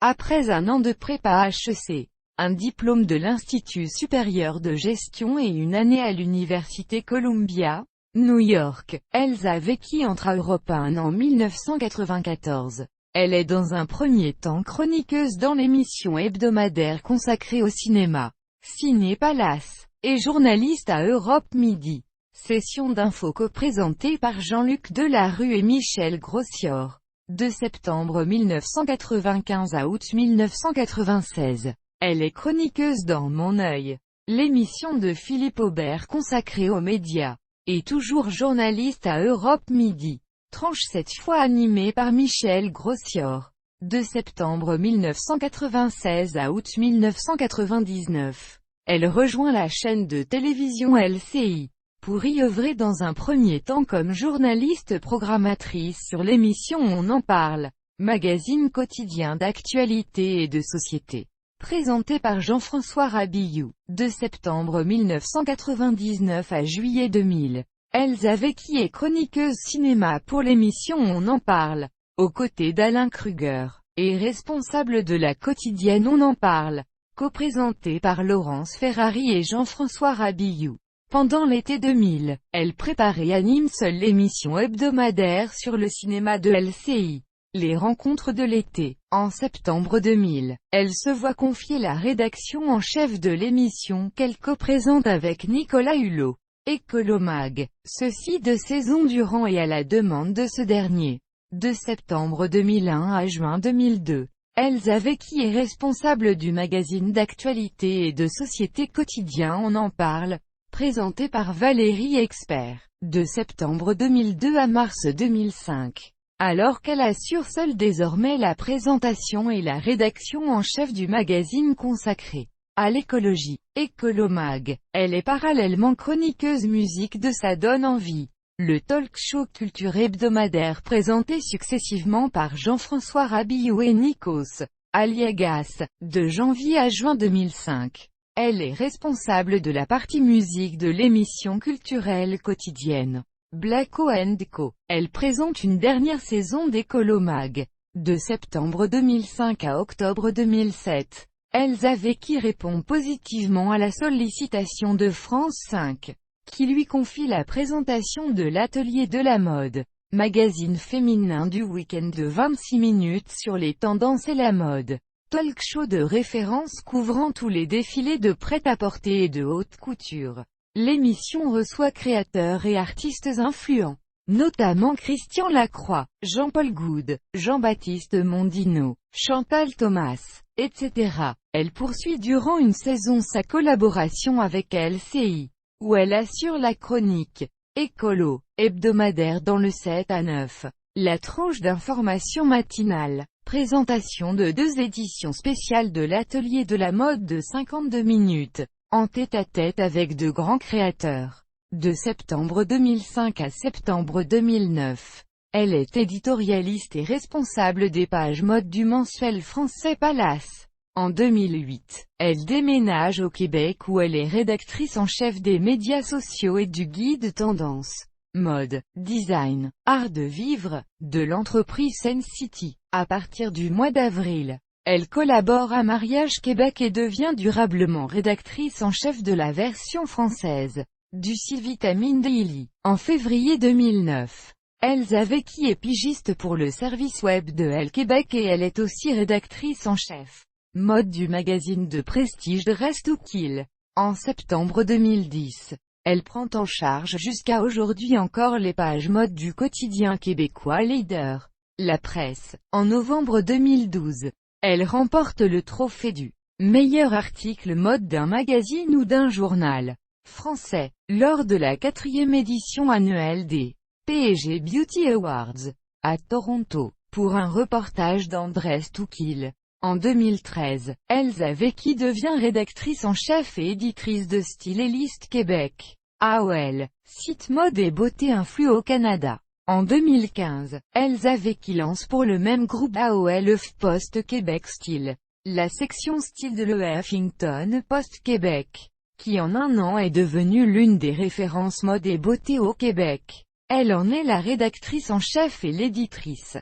Après un an de prépa HEC, un diplôme de l'Institut supérieur de gestion et une année à l'Université Columbia, New York, Elsa Vecchi entre à Europe 1 en 1994. Elle est dans un premier temps chroniqueuse dans l'émission hebdomadaire consacrée au cinéma, Ciné Palace, et journaliste à Europe Midi. Session d'info co-présentée par Jean-Luc Delarue et Michel Grossior. De septembre 1995 à août 1996. Elle est chroniqueuse dans Mon œil, l'émission de Philippe Aubert consacrée aux médias, et toujours journaliste à Europe Midi. Tranche cette fois animée par Michel Grossior. De septembre 1996 à août 1999. Elle rejoint la chaîne de télévision LCI, pour y œuvrer dans un premier temps comme journaliste programmatrice sur l'émission On en parle, magazine quotidien d'actualité et de société. Présenté par Jean-François Rabillou. De septembre 1999 à juillet 2000. Elsa Vecchi est chroniqueuse cinéma pour l'émission On en parle, aux côtés d'Alain Kruger, et responsable de la quotidienne On en parle, co-présentée par Laurence Ferrari et Jean-François Rabillou. Pendant l'été 2000, elle prépare et anime seule l'émission hebdomadaire sur le cinéma de LCI, Les Rencontres de l'été. En septembre 2000, elle se voit confier la rédaction en chef de l'émission qu'elle co-présente avec Nicolas Hulot. Écolomag, ceci 2 saisons durant et à la demande de ce dernier. De septembre 2001 à juin 2002, Elsa Vecchi est responsable du magazine d'actualité et de société quotidien On en parle, présenté par Valérie Expert. De septembre 2002 à mars 2005. Alors qu'elle assure seule désormais la présentation et la rédaction en chef du magazine consacré à l'écologie, Écolomag, elle est parallèlement chroniqueuse musique de Ça donne envie, le talk-show culture hebdomadaire présenté successivement par Jean-François Rabillou et Nikos Aliagas, de janvier à juin 2005. Elle est responsable de la partie musique de l'émission culturelle quotidienne Blacko & Co. Elle présente une dernière saison d'Écolomag. De septembre 2005 à octobre 2007. Elsa Vecchi répond positivement à la sollicitation de France 5, qui lui confie la présentation de l'Atelier de la mode, magazine féminin du week-end de 26 minutes sur les tendances et la mode, talk show de référence couvrant tous les défilés de prêt-à-porter et de haute couture. L'émission reçoit créateurs et artistes influents, notamment Christian Lacroix, Jean-Paul Goude, Jean-Baptiste Mondino, Chantal Thomas, etc. Elle poursuit durant une saison sa collaboration avec LCI, où elle assure la chronique Écolo, hebdomadaire dans le 7 à 9. La tranche d'information matinale, présentation de 2 éditions spéciales de l'Atelier de la mode de 52 minutes, en tête-à-tête avec de grands créateurs. De septembre 2005 à septembre 2009. Elle est éditorialiste et responsable des pages mode du mensuel français Palace. En 2008, elle déménage au Québec où elle est rédactrice en chef des médias sociaux et du guide tendance, mode, design, art de vivre, de l'entreprise Sense City. À partir du mois d'avril, elle collabore à Mariage Québec et devient durablement rédactrice en chef de la version française du site Vitamine Daily. En février 2009, Elsa Vecchi est pigiste pour le service web de Elle Québec et elle est aussi rédactrice en chef mode du magazine de prestige Dress to Kill. En septembre 2010, elle prend en charge jusqu'à aujourd'hui encore les pages mode du quotidien québécois Leader, La Presse. En novembre 2012, elle remporte le trophée du meilleur article mode d'un magazine ou d'un journal français, lors de la 4e édition annuelle des P&G Beauty Awards, à Toronto, pour un reportage dans Dress to Kill. En 2013, Elsa Vecchi devient rédactrice en chef et éditrice de Styliste Québec. AOL, site mode et beauté influe au Canada. En 2015, Elsa Vecchi lance pour le même groupe AOL HuffPost Québec Style, la section style de le Huffington Post Québec, qui en un an est devenue l'une des références mode et beauté au Québec. Elle en est la rédactrice en chef et l'éditrice.